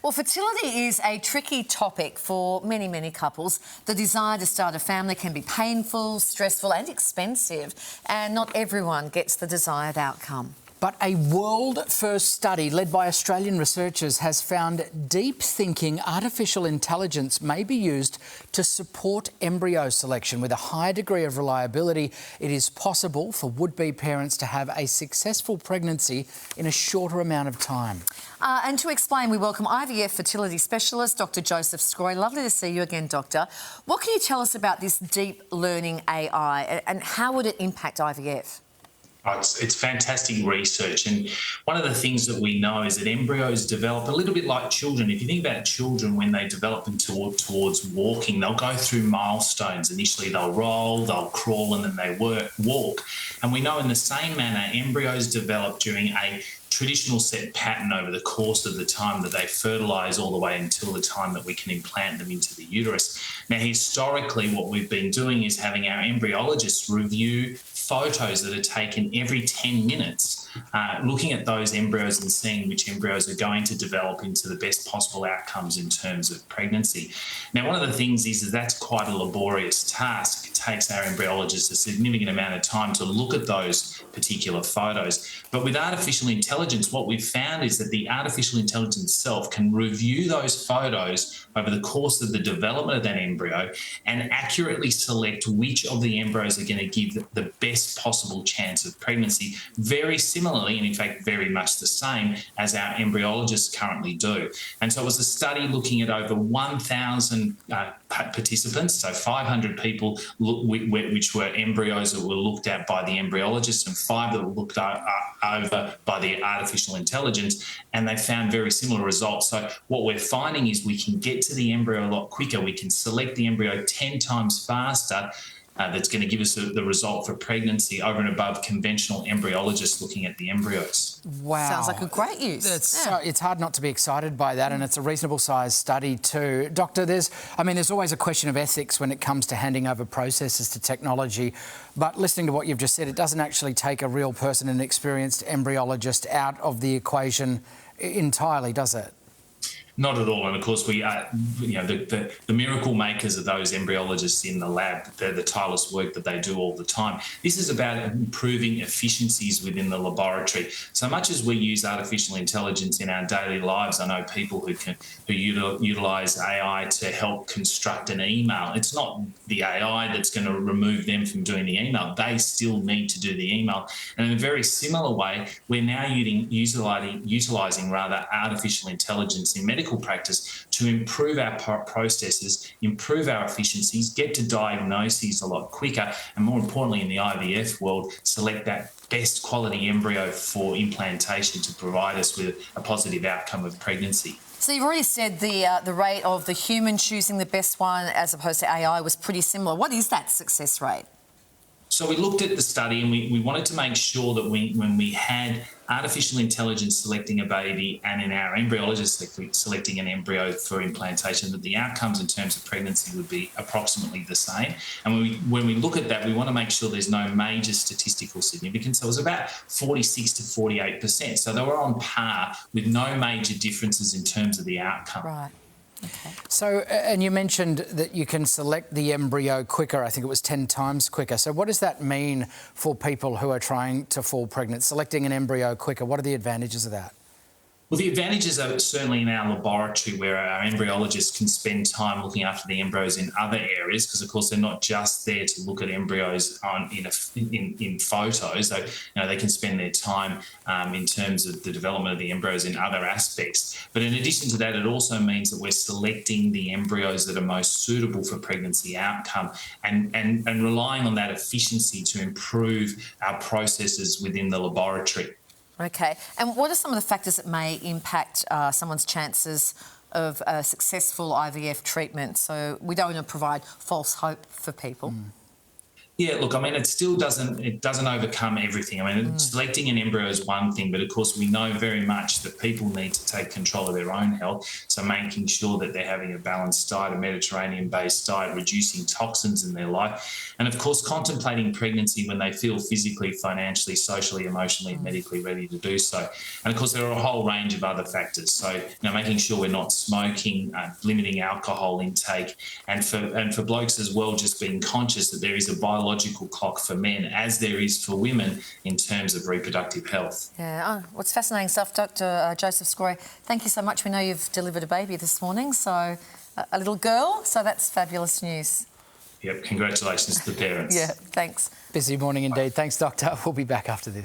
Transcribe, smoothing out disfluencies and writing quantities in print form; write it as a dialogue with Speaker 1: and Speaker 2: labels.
Speaker 1: Well, fertility is a tricky topic for many, many couples. The desire to start a family can be painful, stressful and expensive, and not everyone gets the desired outcome.
Speaker 2: But a world-first study led by Australian researchers has found deep-thinking artificial intelligence may be used to support embryo selection. With a higher degree of reliability, it is possible for would-be parents to have a successful pregnancy in a shorter amount of time.
Speaker 1: And to explain, we welcome IVF fertility specialist, Dr. Joseph Sgroi. Lovely to see you again, Doctor. What can you tell us about this deep learning AI and how would it impact IVF?
Speaker 3: Oh, it's fantastic research, and one of the things that we know is that embryos develop a little bit like children. If you think about children, when they develop towards walking, they'll go through milestones. Initially they'll roll, they'll crawl, and then they walk. And we know in the same manner embryos develop during a traditional set pattern over the course of the time that they fertilise all the way until the time that we can implant them into the uterus. Now, historically, what we've been doing is having our embryologists review photos that are taken every 10 minutes, looking at those embryos and seeing which embryos are going to develop into the best possible outcomes in terms of pregnancy. Now, one of the things is that that's quite a laborious task. It takes our embryologists a significant amount of time to look at those particular photos. But with artificial intelligence, what we've found is that the artificial intelligence itself can review those photos over the course of the development of that embryo and accurately select which of the embryos are going to give the best possible chance of pregnancy, very similarly, and in fact very much the same as our embryologists currently do. And so it was a study looking at over 1,000 participants, so 500 people which were embryos that were looked at by the embryologist and 5 that were looked over by the artificial intelligence, and they found very similar results. So what we're finding is we can get to the embryo a lot quicker. We can select the embryo 10 times faster. That's going to give us the result for pregnancy over and above conventional embryologists looking at the embryos.
Speaker 2: Wow.
Speaker 1: Sounds like a great use.
Speaker 2: It's hard not to be excited by that, and it's a reasonable sized study too. Doctor, there's always a question of ethics when it comes to handing over processes to technology, but listening to what you've just said, it doesn't actually take a real person, an experienced embryologist, out of the equation entirely, does it?
Speaker 3: Not at all, and of course we are, the miracle makers are those embryologists in the lab. They're the tireless work that they do all the time. This is about improving efficiencies within the laboratory. So much as we use artificial intelligence in our daily lives, I know people who utilise AI to help construct an email. It's not the AI that's going to remove them from doing the email. They still need to do the email. And in a very similar way, we're now utilising artificial intelligence in medical practice to improve our processes, improve our efficiencies, get to diagnoses a lot quicker, and more importantly in the IVF world, select that best quality embryo for implantation to provide us with a positive outcome of pregnancy.
Speaker 1: So you've already said the rate of the human choosing the best one as opposed to AI was pretty similar. What is that success rate?
Speaker 3: So we looked at the study and we wanted to make sure that when we had artificial intelligence selecting a baby and in our embryologist selecting an embryo for implantation, that the outcomes in terms of pregnancy would be approximately the same. And when we look at that, we want to make sure there's no major statistical significance. So it was about 46 to 48%. So they were on par with no major differences in terms of the outcome.
Speaker 1: Right. Okay.
Speaker 2: So, and you mentioned that you can select the embryo quicker. I think it was 10 times quicker. So what does that mean for people who are trying to fall pregnant? Selecting an embryo quicker, what are the advantages of that?
Speaker 3: Well, the advantages are certainly in our laboratory where our embryologists can spend time looking after the embryos in other areas, because of course they're not just there to look at embryos in photos. So, they can spend their time in terms of the development of the embryos in other aspects. But in addition to that, it also means that we're selecting the embryos that are most suitable for pregnancy outcome and relying on that efficiency to improve our processes within the laboratory.
Speaker 1: Okay. And what are some of the factors that may impact someone's chances of a successful IVF treatment? So we don't want to provide false hope for people.
Speaker 3: Yeah, look, I mean, it still doesn't overcome everything. I mean, selecting an embryo is one thing, but of course we know very much that people need to take control of their own health. So making sure that they're having a balanced diet, a Mediterranean-based diet, reducing toxins in their life, and of course contemplating pregnancy when they feel physically, financially, socially, emotionally, medically ready to do so. And of course there are a whole range of other factors. So making sure we're not smoking, limiting alcohol intake, and for blokes as well, just being conscious that there is a biological clock for men as there is for women in terms of reproductive health.
Speaker 1: Yeah, what's fascinating stuff, Dr. Joseph Sgroi. Thank you so much. We know you've delivered a baby this morning, so a little girl, so that's fabulous news.
Speaker 3: Yep, congratulations to the parents.
Speaker 1: Yeah, thanks.
Speaker 2: Busy morning indeed. Thanks, Doctor. We'll be back after this.